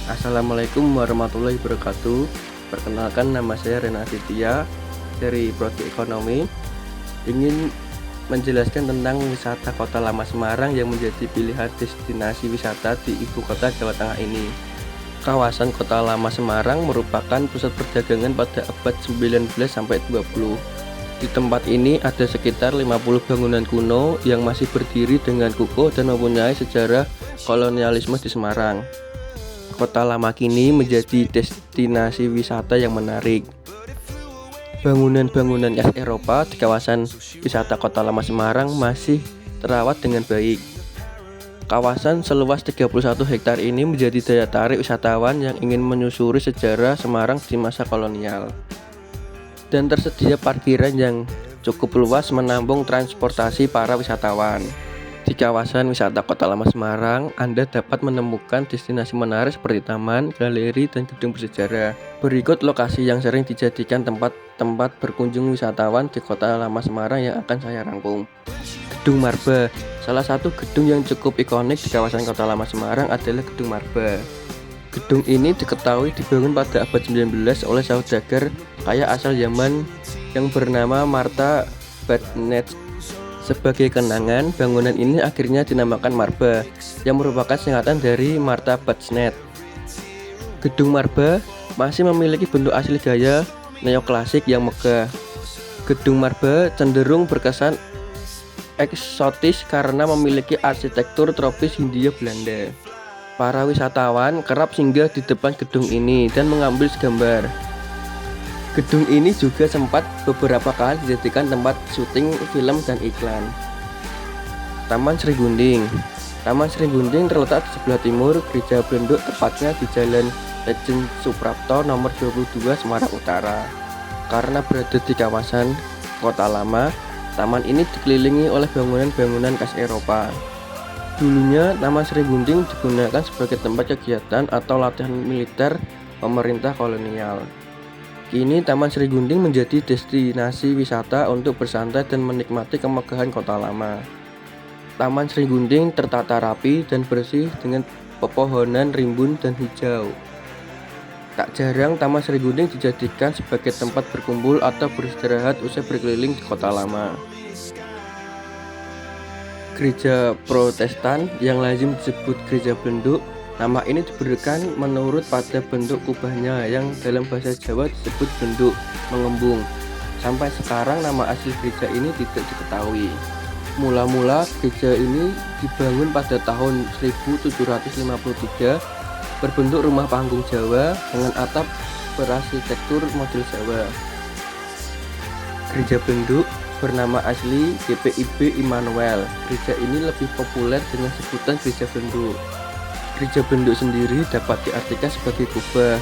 Assalamualaikum warahmatullahi wabarakatuh. Perkenalkan, nama saya Rena Aditya dari Prodi Ekonomi. Ingin menjelaskan tentang wisata Kota Lama Semarang yang menjadi pilihan destinasi wisata di ibu kota Jawa Tengah ini. Kawasan Kota Lama Semarang merupakan pusat perdagangan pada abad 19 sampai 20. Di tempat ini ada sekitar 50 bangunan kuno yang masih berdiri dengan kukuh dan mempunyai sejarah kolonialisme di Semarang. Kota Lama kini menjadi destinasi wisata yang menarik. Bangunan-bangunan khas Eropa di kawasan wisata Kota Lama Semarang masih terawat dengan baik. Kawasan seluas 31 hektar ini menjadi daya tarik wisatawan yang ingin menyusuri sejarah Semarang di masa kolonial. Dan tersedia parkiran yang cukup luas menampung transportasi para wisatawan. Di kawasan wisata Kota Lama Semarang, Anda dapat menemukan destinasi menarik seperti taman, galeri, dan gedung bersejarah. Berikut lokasi yang sering dijadikan tempat berkunjung wisatawan di Kota Lama Semarang yang akan saya rangkum. Gedung Marba. Salah satu gedung yang cukup ikonik di kawasan Kota Lama Semarang adalah Gedung Marba. Gedung ini diketahui dibangun pada abad 19 oleh saudagar kaya asal Yaman yang bernama Marta Badnet. Sebagai kenangan, bangunan ini akhirnya dinamakan Marba, yang merupakan singkatan dari Marta Badsnet. Gedung Marba masih memiliki bentuk asli gaya neoklasik yang megah. Gedung Marba cenderung berkesan eksotis karena memiliki arsitektur tropis Hindia Belanda. Para wisatawan kerap singgah di depan gedung ini dan mengambil gambar. Gedung ini juga sempat beberapa kali dijadikan tempat syuting film dan iklan. Taman Sri Gunting. Taman Sri Gunting terletak di sebelah timur Gereja Blenduk, tepatnya di Jalan Lejen Suprapto nomor 22 Semarang Utara. Karena berada di kawasan Kota Lama, taman ini dikelilingi oleh bangunan-bangunan khas Eropa. Dulunya Taman Sri Gunting digunakan sebagai tempat kegiatan atau latihan militer pemerintah kolonial. Kini Taman Sri Gunting menjadi destinasi wisata untuk bersantai dan menikmati kemegahan Kota Lama. Taman Sri Gunting tertata rapi dan bersih dengan pepohonan rimbun dan hijau. Tak jarang Taman Sri Gunting dijadikan sebagai tempat berkumpul atau beristirahat usai berkeliling di Kota Lama. Gereja Protestan yang lazim disebut Gereja Blenduk. Nama ini diberikan menurut pada bentuk kubahnya yang dalam bahasa Jawa disebut bentuk mengembung. Sampai sekarang nama asli gereja ini tidak diketahui. Mula-mula gereja ini dibangun pada tahun 1753 berbentuk rumah panggung Jawa dengan atap berarsitektur model Jawa. Gereja Blenduk bernama asli GPIB Immanuel. Gereja ini lebih populer dengan sebutan Gereja Blenduk. Gereja Blenduk sendiri dapat diartikan sebagai kubah.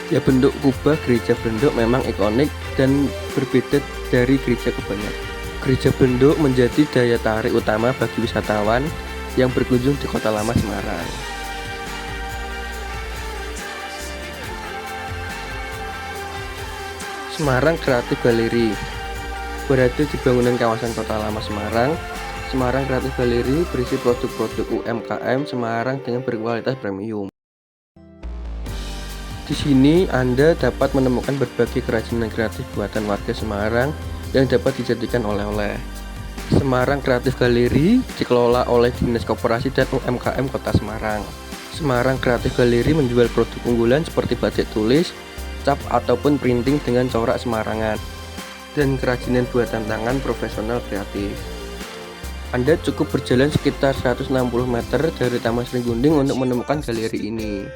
Ya, bentuk kubah Gereja Blenduk memang ikonik dan berbeda dari gereja kebanyakan. Gereja Blenduk menjadi daya tarik utama bagi wisatawan yang berkunjung di Kota Lama Semarang. Semarang Creative Gallery. Berada di bangunan kawasan Kota Lama Semarang, Semarang Creative Gallery berisi produk-produk UMKM Semarang dengan berkualitas premium. Di sini Anda dapat menemukan berbagai kerajinan kreatif buatan warga Semarang yang dapat dijadikan oleh-oleh. Semarang Creative Gallery dikelola oleh Dinas Koperasi dan UMKM Kota Semarang. Semarang Creative Gallery menjual produk unggulan seperti batik tulis, cap ataupun printing dengan corak Semarangan, dan kerajinan buatan tangan profesional kreatif. Anda cukup berjalan sekitar 160 meter dari Taman Sri Gunting untuk menemukan galeri ini.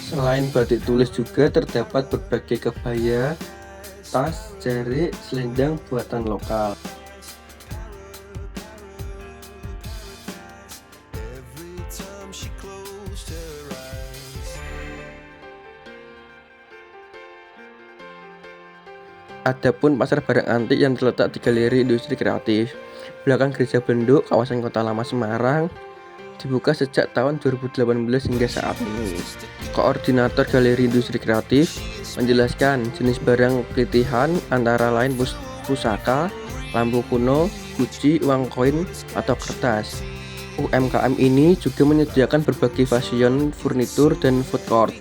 Selain batik tulis juga terdapat berbagai kebaya, tas, jarik, selendang buatan lokal. Adapun pasar barang antik yang terletak di Galeri Industri Kreatif belakang Gereja Blenduk, kawasan Kota Lama Semarang. dibuka sejak tahun 2018 hingga saat ini. Koordinator Galeri Industri Kreatif menjelaskan jenis barang kelitihan antara lain pusaka, lampu kuno, guci, uang koin, atau kertas. UMKM ini juga menyediakan berbagai fashion, furnitur, dan food court.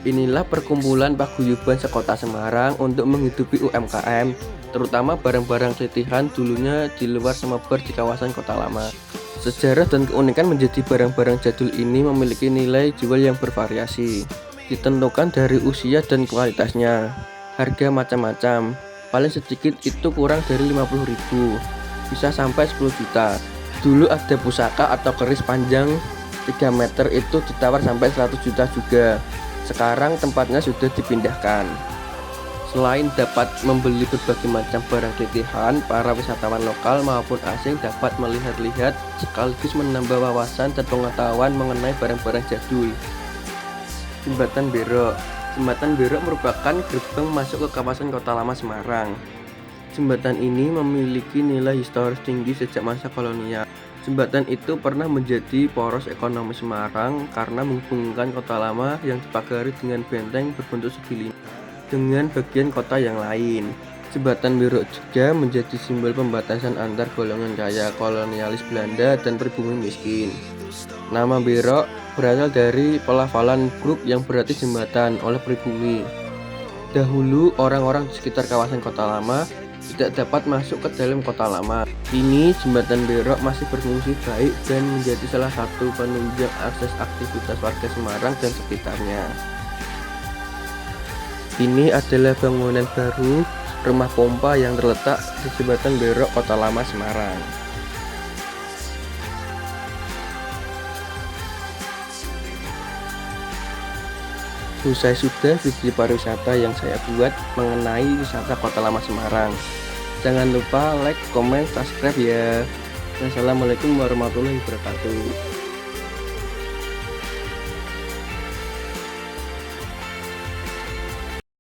Inilah perkumpulan paguyuban sekota Semarang untuk menghidupi UMKM, terutama barang-barang kelitihan dulunya di luar Semeber di kawasan Kota Lama. Sejarah dan keunikan menjadi barang-barang jadul ini memiliki nilai jual yang bervariasi, ditentukan dari usia dan kualitasnya. Harga macam-macam, paling sedikit itu kurang dari 50.000, bisa sampai 10 juta. Dulu ada pusaka atau keris panjang 3 meter itu ditawar sampai 100 juta juga. Sekarang tempatnya sudah dipindahkan. Selain dapat membeli berbagai macam barang kelitihan, para wisatawan lokal maupun asing dapat melihat-lihat sekaligus menambah wawasan dan pengetahuan mengenai barang-barang jadul. Jembatan Berok. Jembatan Berok merupakan gerbang masuk ke kawasan Kota Lama Semarang. Jembatan ini memiliki nilai historis tinggi sejak masa kolonial. Jembatan itu pernah menjadi poros ekonomi Semarang karena menghubungkan Kota Lama yang dipagari dengan benteng berbentuk segitiga dengan bagian kota yang lain. Jembatan Berok juga menjadi simbol pembatasan antar golongan kaya kolonialis Belanda dan pribumi miskin. Nama Berok berasal dari pelafalan Brug yang berarti jembatan oleh pribumi. Dahulu orang-orang di sekitar kawasan Kota Lama tidak dapat masuk ke dalam Kota Lama. Kini jembatan Berok masih berfungsi baik dan menjadi salah satu penunjang akses aktivitas warga Semarang dan sekitarnya. Ini adalah bangunan baru rumah pompa yang terletak di Jembatan Berok Kota Lama Semarang. Selesai sudah video pariwisata yang saya buat mengenai wisata Kota Lama Semarang. Jangan lupa like, komen, subscribe ya. Wassalamualaikum warahmatullahi wabarakatuh.